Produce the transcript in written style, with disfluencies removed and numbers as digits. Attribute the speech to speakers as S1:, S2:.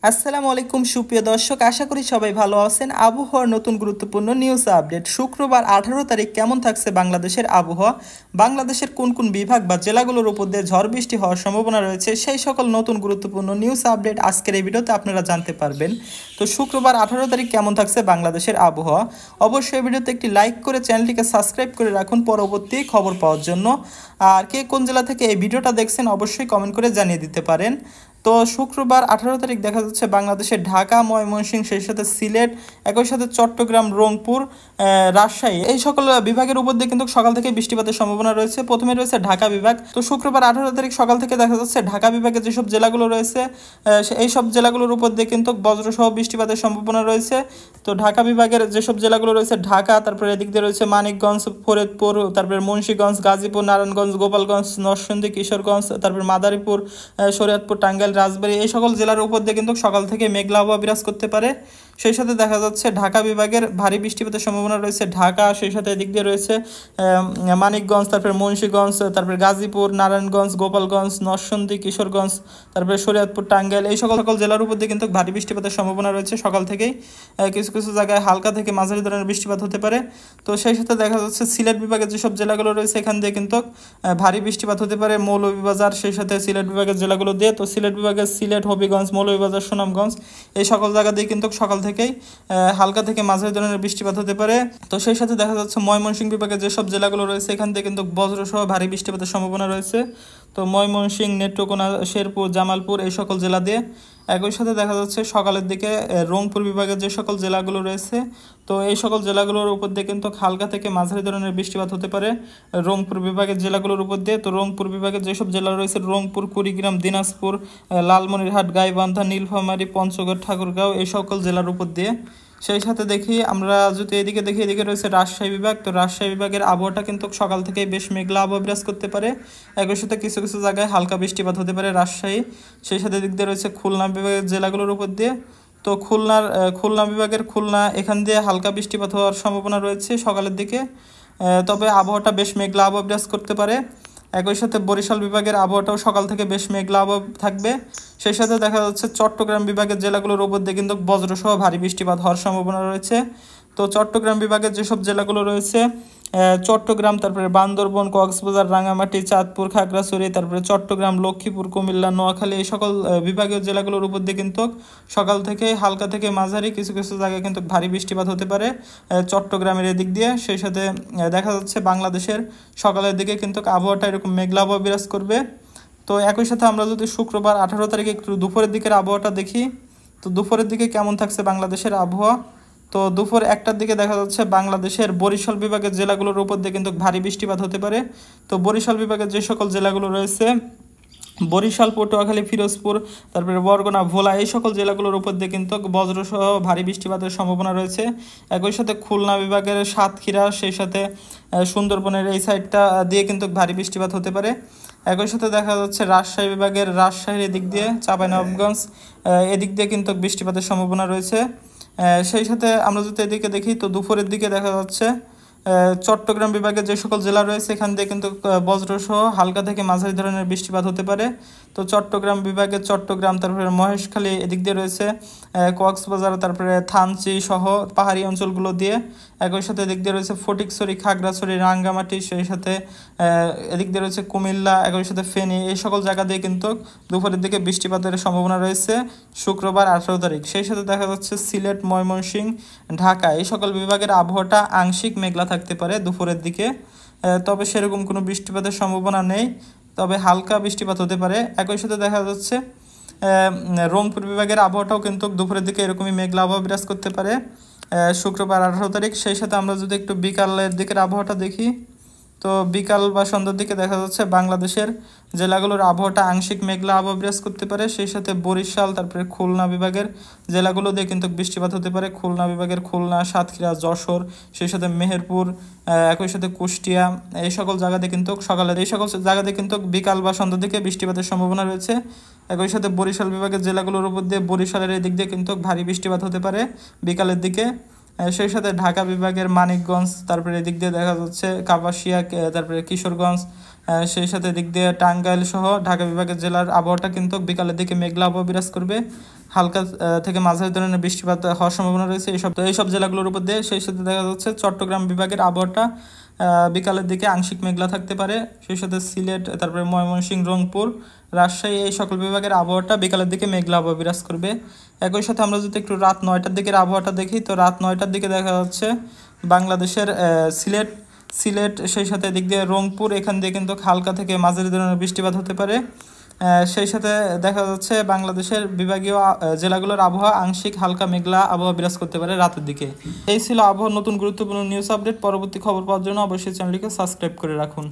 S1: আসসালামু আলাইকুম সুপ্রিয় দর্শক, আশা করি সবাই ভালো আছেন। আবহাওয়ার নতুন গুরুত্বপূর্ণ নিউজ আপডেট। শুক্রবার 18 তারিখ কেমন থাকছে বাংলাদেশের আবহাওয়া, বাংলাদেশের কোন কোন বিভাগ বা জেলাগুলোর উপর দিয়ে ঝড় বৃষ্টি হওয়ার সম্ভাবনা রয়েছে, সেই সকল নতুন গুরুত্বপূর্ণ নিউজ আপডেট আজকের এই ভিডিওতে আপনারা জানতে পারবেন। তো শুক্রবার 18 তারিখ কেমন থাকছে বাংলাদেশের আবহাওয়া, অবশ্যই এই ভিডিওতে একটি লাইক করে চ্যানেলটিকে সাবস্ক্রাইব করে রাখুন পরবর্তী খবর পাওয়ার জন্য। আর কে কোন জেলা থেকে এই ভিডিওটা দেখছেন অবশ্যই কমেন্ট করে জানিয়ে দিতে পারেন। তো শুক্রবার 18 তারিখ দেখা যাচ্ছে বাংলাদেশের ঢাকা, ময়মনসিংহ, সেই সাথে সিলেট, একই সাথে চট্টগ্রাম, রংপুর, রাজশাহী, এই সকল বিভাগের উপর দিয়ে কিন্তু সকাল থেকে বৃষ্টিপাতের সম্ভাবনা রয়েছে। প্রথমে রয়েছে ঢাকা বিভাগ। তো শুক্রবার 18 তারিখ সকাল থেকে দেখা যাচ্ছে ঢাকা বিভাগের যেসব জেলাগুলো রয়েছে এই সব জেলাগুলোর উপর দিয়ে কিন্তু বজ্রসহ বৃষ্টিপাতের সম্ভাবনা রয়েছে। তো ঢাকা বিভাগের যেসব জেলাগুলো রয়েছে ঢাকা, তারপরে এদিক দিয়ে রয়েছে মানিকগঞ্জ, ফরিদপুর, তারপরে মুন্সিগঞ্জ, গাজীপুর, নারায়ণগঞ্জ, গোপালগঞ্জ, নরসিংদী, কিশোরগঞ্জ, তারপরে মাদারীপুর, শরীয়তপুর, টাঙ্গাইল, রাজবাড়ী, এই সকল জেলার উপর দিয়ে কিন্তু সকাল থেকে মেঘলা আবহাওয়া বিরাজ করতে পারে। সেই সাথে দেখা যাচ্ছে ঢাকা বিভাগের ভারী বৃষ্টিপাতের সম্ভাবনা রয়েছে ঢাকা, সেই সাথে এদিক দিয়ে রয়েছে মানিকগঞ্জ, তারপরে মুন্সিগঞ্জ, তারপরে গাজীপুর, নারায়ণগঞ্জ, গোপালগঞ্জ, নরসিংদী, কিশোরগঞ্জ, তারপরে শরীয়তপুর, টাঙ্গাইল, এই সকল জেলার উপর দিয়ে কিন্তু ভারী বৃষ্টিপাতের সম্ভাবনা রয়েছে সকাল থেকেই। কিছু কিছু জায়গায় হালকা থেকে মাঝারি ধরনের বৃষ্টিপাত হতে পারে। তো সেই সাথে দেখা যাচ্ছে সিলেট বিভাগের যেসব জেলাগুলো রয়েছে এখান দিয়ে কিন্তু ভারী বৃষ্টিপাত হতে পারে মৌলভীবাজার, সেই সাথে সিলেট বিভাগের জেলাগুলো দিয়ে। তো সিলেট বিভাগের সিলেট, হবিগঞ্জ, মৌলভীবাজার, সুনামগঞ্জ, এই সকল জায়গা দিয়ে কিন্তু সকাল থেকেই হালকা থেকে মাঝারি ধরনের বৃষ্টিপাত হতে পারে। তো সেই সাথে দেখা যাচ্ছে ময়মনসিংহ বিভাগের যেসব জেলাগুলো রয়েছে এখান থেকে কিন্তু বজ্রসহ ভারী বৃষ্টিপাতের সম্ভাবনা রয়েছে। তো ময়মনসিংহ, নেত্রকোনা, শেরপুর, জামালপুর, এই সকল জেলা দিয়ে। একই সাথে দেখা যাচ্ছে সকালের দিকে রংপুর বিভাগের যে সকল জেলাগুলো রয়েছে তো এই সকল জেলাগুলোর উপর দিয়ে কিন্তু হালকা থেকে মাঝারি ধরনের বৃষ্টিপাত হতে পারে রংপুর বিভাগের জেলাগুলোর উপর দিয়ে। তো রংপুর বিভাগের যেসব জেলা রয়েছে রংপুর, কুড়িগ্রাম, দিনাজপুর, লালমনিরহাট, গাইবান্ধা, নীলফামারী, পঞ্চগড়, ঠাকুরগাঁও, এই সকল জেলার উপর দিয়ে। সেই সাথে দেখি আমরা যদি এদিকে দেখি, এদিকে রয়েছে রাজশাহী বিভাগ। তো রাজশাহী বিভাগের আবহাওয়াটা কিন্তু সকাল থেকেই বেশ মেঘলা আবহাওয়া বিরাজ করতে পারে। একই সাথে কিছু কিছু জায়গায় হালকা বৃষ্টিপাত হতে পারে রাজশাহী। সেই সাথে এদিক দিয়ে রয়েছে খুলনা বিভাগের জেলাগুলোর উপর দিয়ে। তো খুলনা বিভাগের খুলনা, এখান দিয়ে হালকা বৃষ্টিপাত হওয়ার সম্ভাবনা রয়েছে সকালের দিকে। তবে আবহাওয়াটা বেশ মেঘলা আবহাওয়া বিরাজ করতে পারে। একই সাথে বরিশাল বিভাগের আবহাওয়াটাও সকাল থেকে বেশ মেঘলা আবহাওয়া থাকবে। সেই সাথে দেখা যাচ্ছে চট্টগ্রাম বিভাগের জেলাগুলোর উপর দিয়ে কিন্তু বজ্রসহ ভারী বৃষ্টিপাত হওয়ার সম্ভাবনা রয়েছে। তো চট্টগ্রাম বিভাগের যেসব জেলাগুলো রয়েছে চট্টগ্রাম, তারপরে বান্দরবন, কক্সবাজার, রাঙামাটি, চাঁদপুর, খাগড়াছড়ি, তারপরে চট্টগ্রাম, লক্ষ্মীপুর, কুমিল্লা, নোয়াখালী, এই সকল বিভাগীয় জেলাগুলোর উপর দিয়ে কিন্তু সকাল থেকে হালকা থেকে মাঝারি কিছু কিছু জায়গায় কিন্তু ভারী বৃষ্টিপাত হতে পারে চট্টগ্রামের এদিক দিয়ে। সেই সাথে দেখা যাচ্ছে বাংলাদেশের সকালের দিকে কিন্তু আবহাওয়াটা এরকম মেঘলা আবহাওয়া বিরাজ করবে। তো একই সাথে আমরা যদি শুক্রবার 18 তারিখে একটু দুপুরের দিকের আবহাওয়াটা দেখি, তো দুপুরের দিকে কেমন থাকছে বাংলাদেশের আবহাওয়া। তো দুপুর 1টার দিকে দেখা যাচ্ছে বাংলাদেশের বরিশাল বিভাগের জেলাগুলোর উপর দিয়ে কিন্তু ভারী বৃষ্টিপাত হতে পারে। তো বরিশাল বিভাগের যে সকল জেলাগুলো রয়েছে বরিশাল, পটুয়াখালী, ফিরোজপুর, তারপরে বরগুনা, ভোলা, এই সকল জেলাগুলোর উপর দিয়ে কিন্তু বজ্রসহ ভারী বৃষ্টিপাতের সম্ভাবনা রয়েছে। একই সাথে খুলনা বিভাগের সাতক্ষীরা, সেই সাথে সুন্দরবনের এই সাইডটা দিয়ে কিন্তু ভারী বৃষ্টিপাত হতে পারে। একই সাথে দেখা যাচ্ছে রাজশাহী বিভাগের রাজশাহীর এদিক দিয়ে, চাঁপাইনবাবগঞ্জ, এদিক দিয়ে কিন্তু বৃষ্টিপাতের সম্ভাবনা রয়েছে। সেই সাথে আমরা যদি এদিকে দেখি তো দুপুরের দিকে দেখা যাচ্ছে চট্টগ্রাম বিভাগের যে সকল জেলা রয়েছে এখান দিয়ে কিন্তু বজ্রসহ হালকা থেকে মাঝারি ধরনের বৃষ্টিপাত হতে পারে। তো চট্টগ্রাম বিভাগের চট্টগ্রাম, তারপরে মহেশখালী, এদিক দিয়ে রয়েছে কক্সবাজার, তারপরে থানচি সহ পাহাড়ি অঞ্চলগুলো দিয়ে। একই সাথে এদিক দিয়ে রয়েছে ফটিকছড়ি, খাগড়াছড়ি, রাঙ্গামাটি, সেই সাথে এদিক দিয়ে রয়েছে কুমিল্লা, একই সাথে ফেনী, এই সকল জায়গা দিয়ে কিন্তু দুপুরের দিকে বৃষ্টিপাতের সম্ভাবনা রয়েছে শুক্রবার 18 তারিখ। সেই সাথে দেখা যাচ্ছে সিলেট, ময়মনসিংহ, ঢাকা, এই সকল বিভাগের আবহাওয়াটা আংশিক মেঘলা থাকতে পারে দুপুরের দিকে। তবে সেরকম কোনো বৃষ্টিপাতের সম্ভাবনা নেই, তবে হালকা বৃষ্টিপাত হতে পারে। একই সাথে দেখা যাচ্ছে রংপুর বিভাগের আবহাওয়াটাও কিন্তু দুপুরের দিকে এরকমই মেঘলা আবহাওয়া বিরাজ করতে পারে শুক্রবার 18 তারিখ। সেই সাথে আমরা যদি একটু বিকালের দিকের আবহাওয়াটা দেখি, তো বিকাল বা সন্ধ্যার দিকে দেখা যাচ্ছে বাংলাদেশের জেলাগুলোর আবহাওয়াটা আংশিক মেঘলা আবহাওয়া বিরাজ করতে পারে। সেই সাথে বরিশাল, তারপরে খুলনা বিভাগের জেলাগুলো দিয়ে কিন্তু বৃষ্টিপাত হতে পারে। খুলনা বিভাগের খুলনা, সাতক্ষীরা, যশোর, সেই সাথে মেহেরপুর, একই সাথে কুষ্টিয়া, এই সকল জায়গাতে কিন্তু সকালের এই সকল জায়গাতে কিন্তু বিকাল বা সন্ধ্যার দিকে বৃষ্টিপাতের সম্ভাবনা রয়েছে। একই সাথে বরিশাল বিভাগের জেলাগুলোর উপর দিয়ে বরিশালের এই দিক দিয়ে কিন্তু ভারী বৃষ্টিপাত হতে পারে বিকালের দিকে। সেই সাথে ঢাকা বিভাগের মানিকগঞ্জ, তারপরে এদিক দিয়ে দেখা যাচ্ছে কাপাসিয়া, তারপরে কিশোরগঞ্জ, সেই সাথে দিক দিয়ে টাঙ্গাইল সহ ঢাকা বিভাগের জেলার আবহাওয়াটা কিন্তু বিকালের দিকে মেঘলা আবহাওয়া বিরাজ করবে, হালকা থেকে মাঝারি ধরনের বৃষ্টিপাত হওয়ার সম্ভাবনা রয়েছে এইসব জেলাগুলোর উপর দিয়ে। সেই সাথে দেখা যাচ্ছে চট্টগ্রাম বিভাগের আবহাওয়াটা বিকালের দিকে আংশিক মেঘলা থাকতে পারে। সেই সাথে সিলেট, তারপরে ময়মনসিংহ, রংপুর, রাজশাহী এই সকল বিভাগের আবহাওয়াটা বিকালের দিকে মেঘলা আবহাওয়া বিরাজ করবে। একই সাথে আমরা যদি একটু রাত 9টার দিকের আবহাওয়াটা দেখি, তো রাত 9টার দিকে দেখা যাচ্ছে বাংলাদেশের সিলেট সেই সাথে দিক দিয়ে রংপুর, এখান দিয়ে কিন্তু হালকা থেকে মাঝারি ধরনের বৃষ্টিপাত হতে পারে। সেই সাথে দেখা যাচ্ছে বাংলাদেশের বিভাগীয় জেলাগুলোর আবহাওয়া আংশিক হালকা মেঘলা আবহাওয়া বিরাজ করতে পারে রাতের দিকে। এই ছিল আবহাওয়ার নতুন গুরুত্বপূর্ণ নিউজ আপডেট। পরবর্তী খবর পাওয়ার জন্য অবশ্যই চ্যানেলটিকে সাবস্ক্রাইব করে রাখুন।